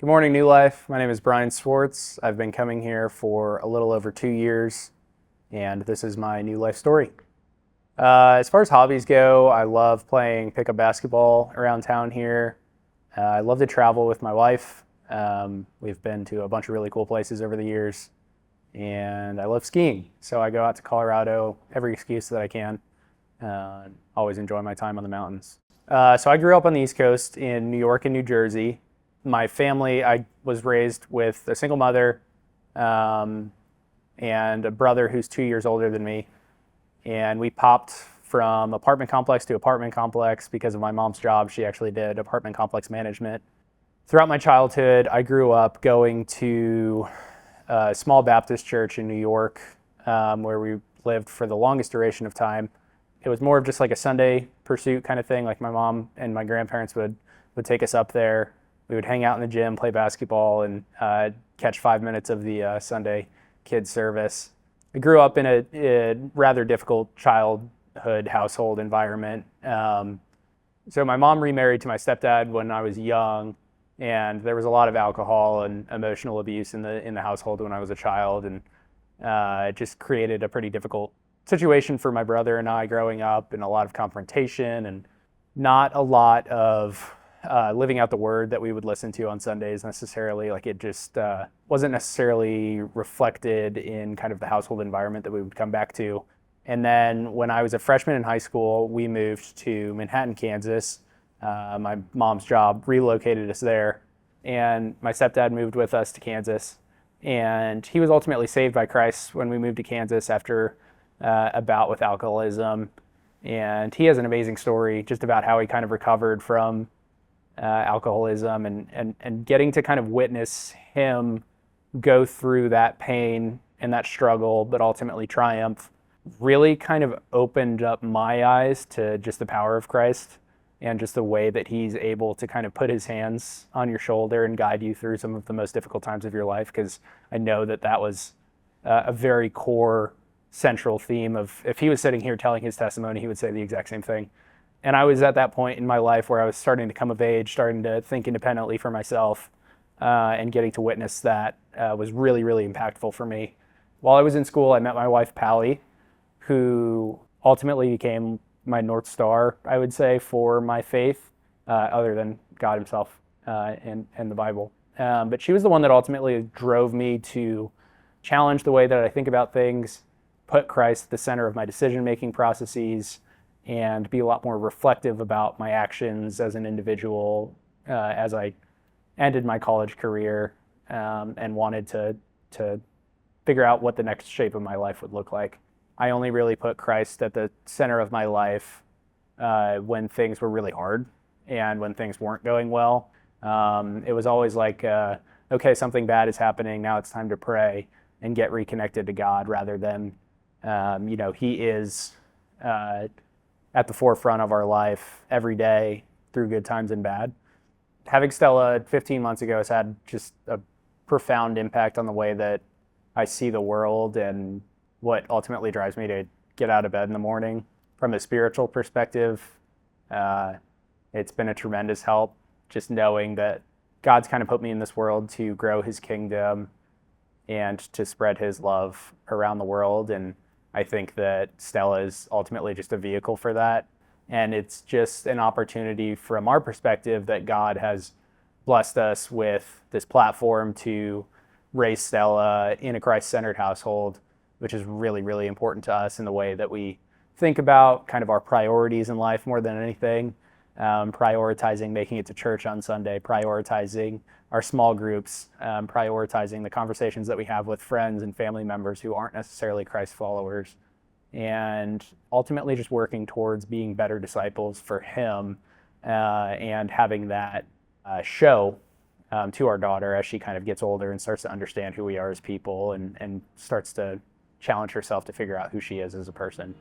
Good morning, New Life. My name is Bryan Swartz. I've been coming here for a little over 2 years, and this is my New Life story. As far as hobbies go, I love playing pickup basketball around town here. I love to travel with my wife. We've been to a bunch of really cool places over the years, and I love skiing. So I go out to Colorado every excuse that I can. Always enjoy my time on the mountains. So I grew up on the East Coast in New York and New Jersey. My family, I was raised with a single mother um, and a brother who's 2 years older than me. And we popped from apartment complex to apartment complex because of my mom's job. She actually did apartment complex management. Throughout my childhood, I grew up going to a small Baptist church in New York, where we lived for the longest duration of time. It was more of just like a Sunday pursuit kind of thing. Like my mom and my grandparents would take us up there. We would hang out in the gym, play basketball, and catch 5 minutes of the Sunday kids service. I grew up in a rather difficult childhood household environment. So my mom remarried to my stepdad when I was young, and there was a lot of alcohol and emotional abuse in the household when I was a child, and it just created a pretty difficult situation for my brother and I growing up, and a lot of confrontation and not a lot of living out the word that we would listen to on Sundays necessarily. Like it just wasn't necessarily reflected in kind of the household environment that we would come back to. And then when I was a freshman in high school, we moved to Manhattan, Kansas. My mom's job relocated us there, and my stepdad moved with us to Kansas. And he was ultimately saved by Christ when we moved to Kansas after a bout with alcoholism. And he has an amazing story just about how he kind of recovered from alcoholism, and getting to kind of witness him go through that pain and that struggle, but ultimately triumph, really kind of opened up my eyes to just the power of Christ and just the way that he's able to kind of put his hands on your shoulder and guide you through some of the most difficult times of your life. Because I know that that was a very core central theme of, if he was sitting here telling his testimony, he would say the exact same thing. And I was at that point in my life where I was starting to come of age, starting to think independently for myself, and getting to witness that was really, really impactful for me. While I was in school, I met my wife, Pally, who ultimately became my North Star, I would say, for my faith, other than God himself and the Bible. But she was the one that ultimately drove me to challenge the way that I think about things, put Christ at the center of my decision-making processes, and be a lot more reflective about my actions as an individual as I ended my college career, and wanted to figure out what the next shape of my life would look like. I only really put Christ at the center of my life when things were really hard and when things weren't going well. It was always like, okay, something bad is happening, now it's time to pray and get reconnected to God, rather than, he is at the forefront of our life every day through good times and bad. Having Stella 15 months ago has had just a profound impact on the way that I see the world and what ultimately drives me to get out of bed in the morning. From a spiritual perspective, it's been a tremendous help, just knowing that God's kind of put me in this world to grow his kingdom and to spread his love around the world. And I think that Stella is ultimately just a vehicle for that. And it's just an opportunity from our perspective that God has blessed us with this platform to raise Stella in a Christ-centered household, which is really, really important to us in the way that we think about kind of our priorities in life more than anything. Prioritizing making it to church on Sunday, prioritizing our small groups, prioritizing the conversations that we have with friends and family members who aren't necessarily Christ followers, and ultimately just working towards being better disciples for him, and having that show to our daughter as she kind of gets older and starts to understand who we are as people, and starts to challenge herself to figure out who she is as a person.